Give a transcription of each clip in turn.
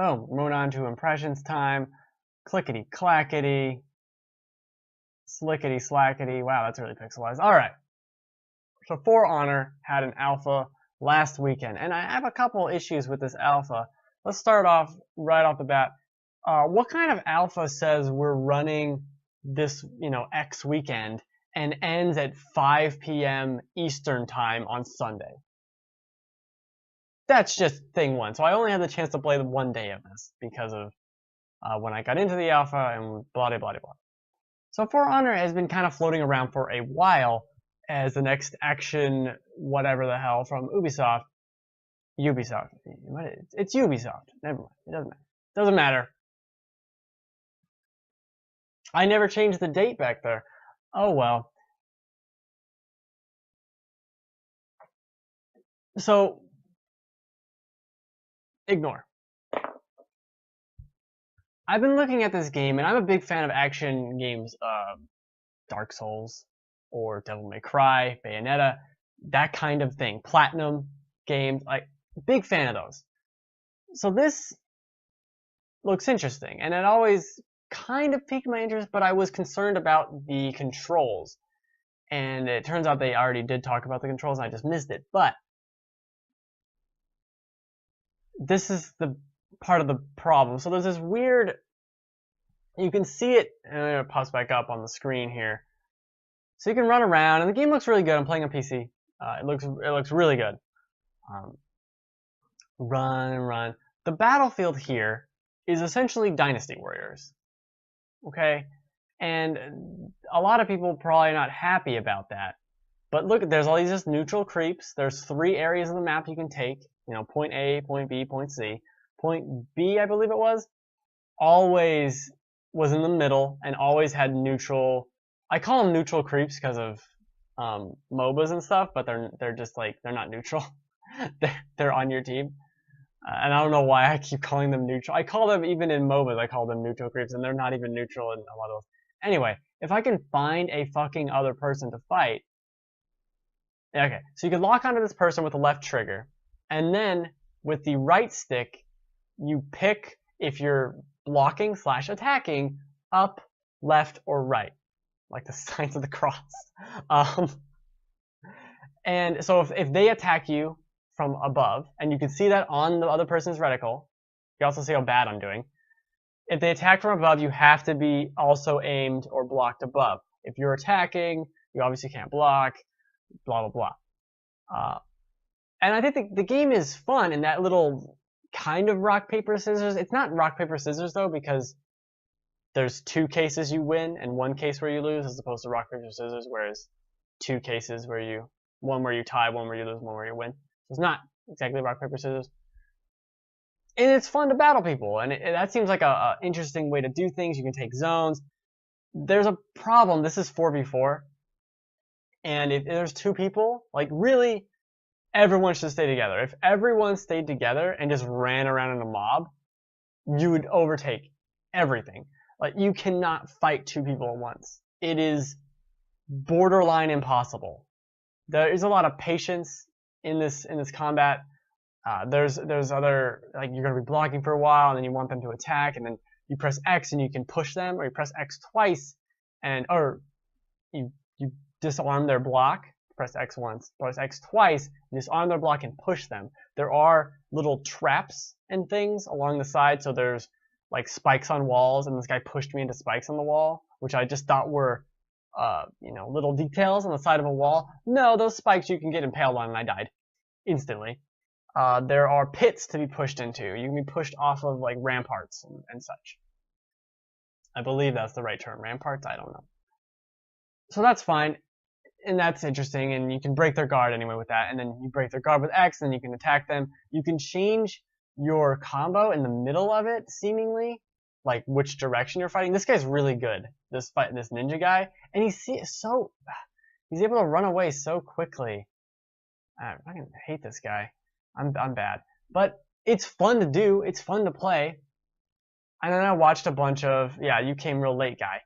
Boom. Moving on to impressions time. Clickety clackety. Slickety slackety. Wow, that's really pixelized. Alright. So For Honor had an alpha last weekend, and I have a couple issues with this alpha. Let's start off right off the bat. What kind of alpha says we're running this, X weekend and ends at 5 p.m. Eastern time on Sunday? That's just thing one. So I only had the chance to play the one day of this because of when I got into the alpha and blah, blah, blah, blah. So For Honor has been kind of floating around for a while as the next action, whatever the hell, from Ubisoft. It's Ubisoft. Never mind. It doesn't matter. Doesn't matter. I never changed the date back there. Oh well. So, ignore. I've been looking at this game, and I'm a big fan of action games, Dark Souls, or Devil May Cry, Bayonetta, that kind of thing. Platinum games, big fan of those. So this looks interesting, and it always kind of piqued my interest, but I was concerned about the controls. And it turns out they already did talk about the controls, and I just missed it. But this is the part of the problem. So there's this weird, you can see it, and it pops back up on the screen here. So you can run around, and the game looks really good. I'm playing on PC. It looks really good. Run and run. The battlefield here is essentially Dynasty Warriors. Okay? And a lot of people probably not happy about that. But look, there's all these just neutral creeps. There's 3 areas of the map you can take. Point A, point B, point C. Point B, I believe it was, always was in the middle and always had neutral. I call them neutral creeps because of MOBAs and stuff, but they're just they're not neutral. they're on your team. And I don't know why I keep calling them neutral. I call them, even in MOBAs, I call them neutral creeps, and they're not even neutral in a lot of those. Anyway, if I can find a fucking other person to fight. Okay, so you can lock onto this person with the left trigger, and then with the right stick, you pick if you're blocking / attacking up, left, or right, like the signs of the cross. And so if they attack you from above, and you can see that on the other person's reticle, you also see how bad I'm doing. If they attack from above, you have to be also aimed or blocked above. If you're attacking, you obviously can't block, blah, blah, blah. And I think the game is fun in that little kind of rock, paper, scissors. It's not rock, paper, scissors, though, because there's 2 cases you win and 1 case where you lose, as opposed to rock, paper, scissors, whereas 2 cases where one where you tie, one where you lose, one where you win. So it's not exactly rock, paper, scissors. And it's fun to battle people, and that seems like a interesting way to do things. You can take zones. There's a problem. This is 4v4. And if there's 2 people, really, everyone should stay together. If everyone stayed together and just ran around in a mob, you would overtake everything. You cannot fight 2 people at once. It is borderline impossible. There is a lot of patience in this combat. There's other, you're going to be blocking for a while, and then you want them to attack, and then you press X and you can push them, or you press X twice, or you disarm their block. Press X once, press X twice, disarm their block and push them. There are little traps and things along the side, so there's spikes on walls, and this guy pushed me into spikes on the wall, which I just thought were, little details on the side of a wall. No, those spikes you can get impaled on, and I died instantly. There are pits to be pushed into. You can be pushed off of ramparts and such. I believe that's the right term. Ramparts? I don't know. So that's fine. And that's interesting, and you can break their guard anyway with that, and then you break their guard with X, and you can attack them. You can change your combo in the middle of it, seemingly, which direction you're fighting. This guy's really good, this ninja guy, and he's able to run away so quickly. I fucking hate this guy. I'm bad, but it's fun to do. It's fun to play. And then I watched a bunch of, you came real late, guy.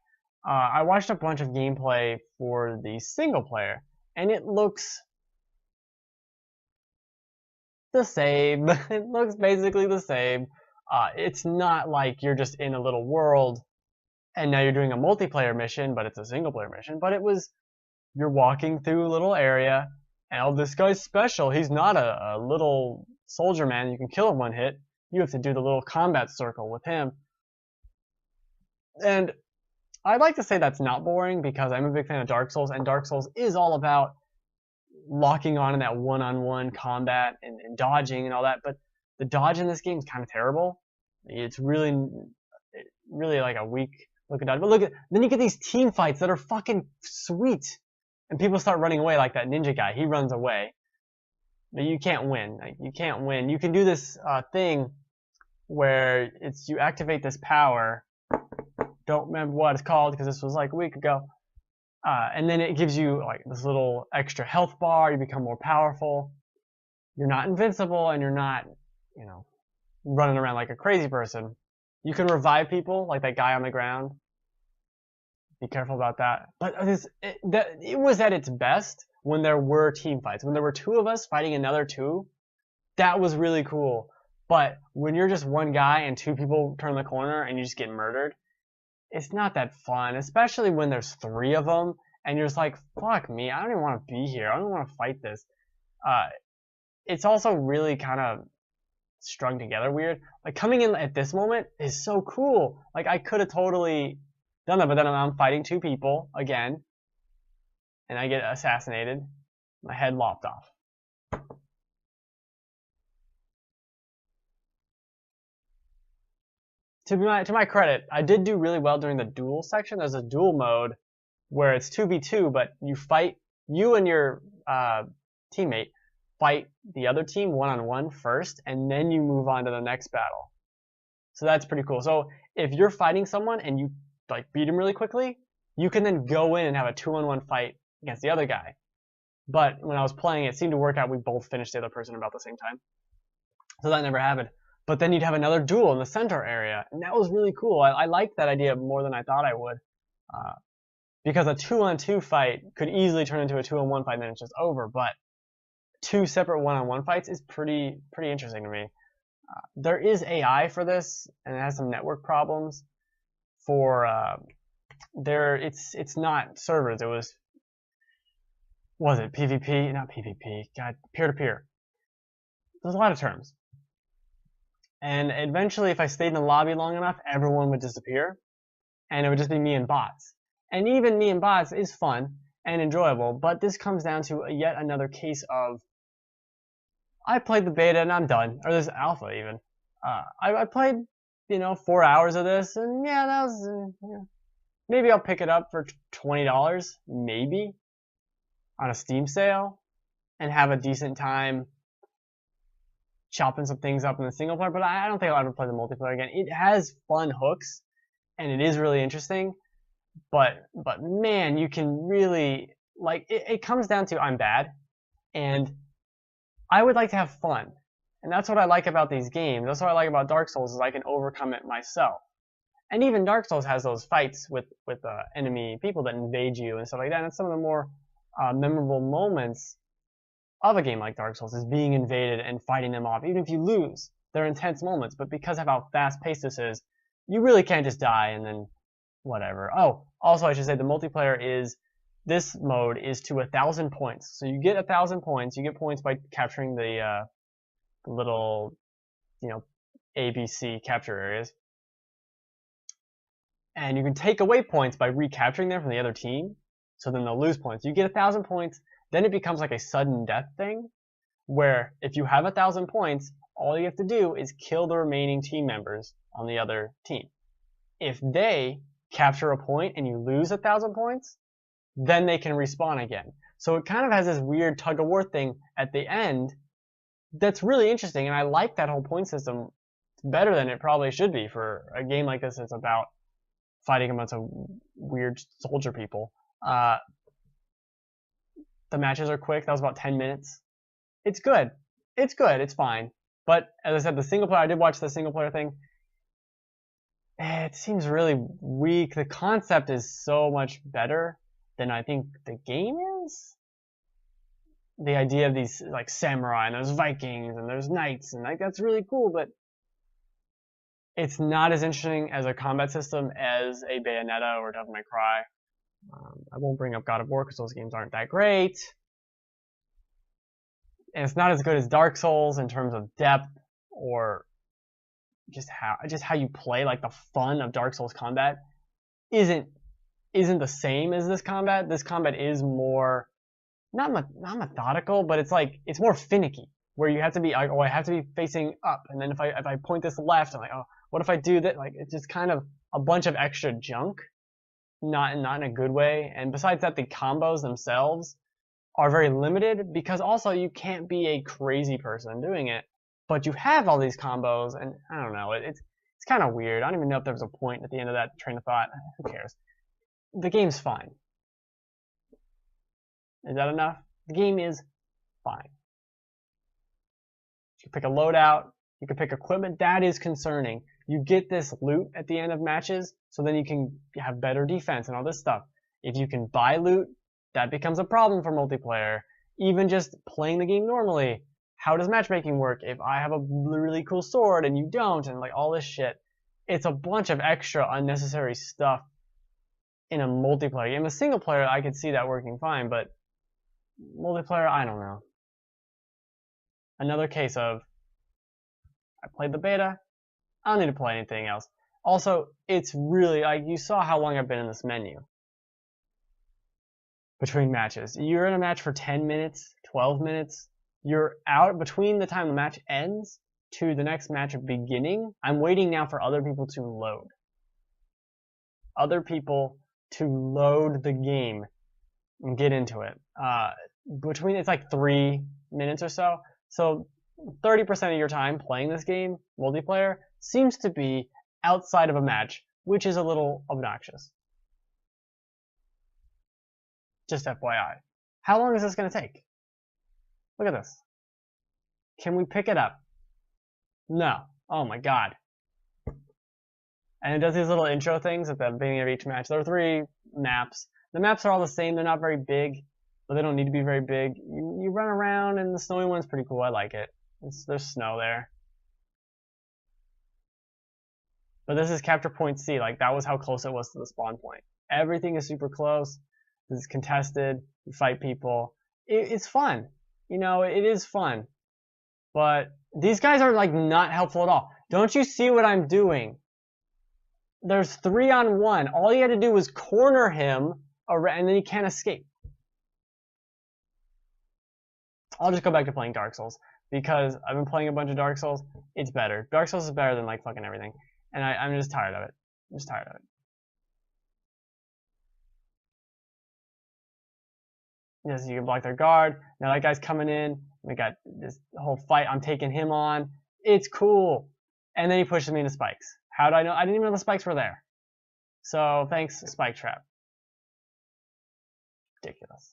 I watched a bunch of gameplay for the single player, and it looks the same. It looks basically the same. It's not like you're just in a little world and now you're doing a multiplayer mission, but it's a single player mission. But you're walking through a little area, and oh, this guy's special. He's not a little soldier man. You can kill him one hit. You have to do the little combat circle with him. And I'd like to say that's not boring because I'm a big fan of Dark Souls, and Dark Souls is all about locking on in that one-on-one combat and dodging and all that. But the dodge in this game is kind of terrible. It's really like a weak looking dodge. But then you get these team fights that are fucking sweet, and people start running away like that ninja guy. He runs away, but you can't win. Like, you can't win. You can do this thing where you activate this power. Don't remember what it's called because this was like a week ago. And then it gives you like this little extra health bar. You become more powerful. You're not invincible, and you're not, running around like a crazy person. You can revive people, like that guy on the ground. Be careful about that. But it was at its best when there were team fights. When there were two of us fighting another two, that was really cool. But when you're just one guy and two people turn the corner and you just get murdered, it's not that fun, especially when there's three of them and you're just like, fuck me, I don't even want to be here. I don't want to fight this. It's also really kind of strung together weird. Like, coming in at this moment is so cool. Like, I could have totally done that, but then I'm fighting two people again, and I get assassinated. My head lopped off. To my credit, I did do really well during the duel section. There's a duel mode where it's 2v2, but you and your teammate fight the other team one-on-one first, and then you move on to the next battle. So that's pretty cool. So if you're fighting someone and you beat him really quickly, you can then go in and have a 2-on-1 fight against the other guy. But when I was playing, it seemed to work out. We both finished the other person about the same time. So that never happened. But then you'd have another duel in the center area, and that was really cool. I liked that idea more than I thought I would. Because a 2-on-2 fight could easily turn into a 2-on-1 fight and then it's just over. But two separate 1-on-1 fights is pretty interesting to me. There is AI for this, and it has some network problems. It's not servers. Was it PvP? Not PvP. God, peer-to-peer. There's a lot of terms. And eventually, if I stayed in the lobby long enough, everyone would disappear, and it would just be me and bots. And even me and bots is fun and enjoyable, but this comes down to yet another case of I played the beta and I'm done, or this alpha even. I played 4 hours of this, and yeah, that was maybe I'll pick it up for $20, maybe, on a Steam sale, and have a decent time chopping some things up in the single player. But I don't think I'll ever play the multiplayer again. It has fun hooks, and it is really interesting. But man, you can really it comes down to I'm bad, and I would like to have fun. And that's what I like about these games. That's what I like about Dark Souls, is I can overcome it myself. And even Dark Souls has those fights with enemy people that invade you and stuff like that. And it's some of the more memorable moments of a game like Dark Souls is being invaded and fighting them off. Even if you lose, they're intense moments. But because of how fast-paced this is, you really can't just die and then whatever. Oh, also I should say the multiplayer this mode is to 1,000 points. So you get 1,000 points. You get points by capturing the little, ABC capture areas. And you can take away points by recapturing them from the other team. So then they'll lose points. You get 1,000 points, then it becomes like a sudden death thing, where if you have 1,000 points, all you have to do is kill the remaining team members on the other team. If they capture a point and you lose 1,000 points, then they can respawn again. So it kind of has this weird tug-of-war thing at the end that's really interesting, and I like that whole point system better than it probably should be for a game like this that's about fighting a bunch of weird soldier people. The matches are quick. That was about 10 minutes. It's good. It's good. It's fine. But as I said, the single player, I did watch the single player thing. It seems really weak. The concept is so much better than I think the game is. The idea of these samurai and there's Vikings and there's knights and that's really cool, but It's not as interesting as a combat system as a Bayonetta or Devil May Cry. I won't bring up God of War because those games aren't that great. And it's not as good as Dark Souls in terms of depth or just how you play. Like the fun of Dark Souls combat isn't the same as this combat. This combat is more not methodical, but it's more finicky. Where you have to be like, oh, I have to be facing up, and then if I point this left, I'm like, oh, what if I do that? Like, it's just kind of a bunch of extra junk, not in a good way. And besides that, the combos themselves are very limited because also you can't be a crazy person doing it, but you have all these combos, and I don't know, it's kind of weird. I don't even know if there was a point at the end of that train of thought. Who cares? The game's fine. Is that enough? The game is fine. You can pick a loadout. You can pick equipment. That is concerning. You get this loot at the end of matches, so then you can have better defense and all this stuff. If you can buy loot, that becomes a problem for multiplayer. Even just playing the game normally. How does matchmaking work? If I have a really cool sword and you don't, and like all this shit. It's a bunch of extra unnecessary stuff in a multiplayer game. In a single player, I could see that working fine, but multiplayer, I don't know. Another case of, I played the beta, I don't need to play anything else. Also, it's really, like, you saw how long I've been in this menu. Between matches. You're in a match for 10 minutes, 12 minutes. You're out between the time the match ends to the next match beginning. I'm waiting now for other people to load. Other people to load the game and get into it. It's like 3 minutes or so. So 30% of your time playing this game, multiplayer, seems to be outside of a match, which is a little obnoxious. Just FYI. How long is this going to take? Look at this. Can we pick it up? No. Oh my god. And it does these little intro things at the beginning of each match. There are 3 maps. The maps are all the same. They're not very big, but they don't need to be very big. You run around, and the snowy one's pretty cool. I like it. There's snow there. But this is capture point C. Like, that was how close it was to the spawn point. Everything is super close. This is contested. You fight people. It's fun. You know, it is fun. But these guys are, like, not helpful at all. Don't you see what I'm doing? There's 3-on-1. All you had to do was corner him, and then he can't escape. I'll just go back to playing Dark Souls, because I've been playing a bunch of Dark Souls. It's better. Dark Souls is better than, like, fucking everything. And I'm just tired of it. I'm just tired of it. Yes, you can block their guard. Now that guy's coming in. We got this whole fight. I'm taking him on. It's cool. And then he pushes me into spikes. How did I know? I didn't even know the spikes were there. So thanks, Spike Trap. Ridiculous.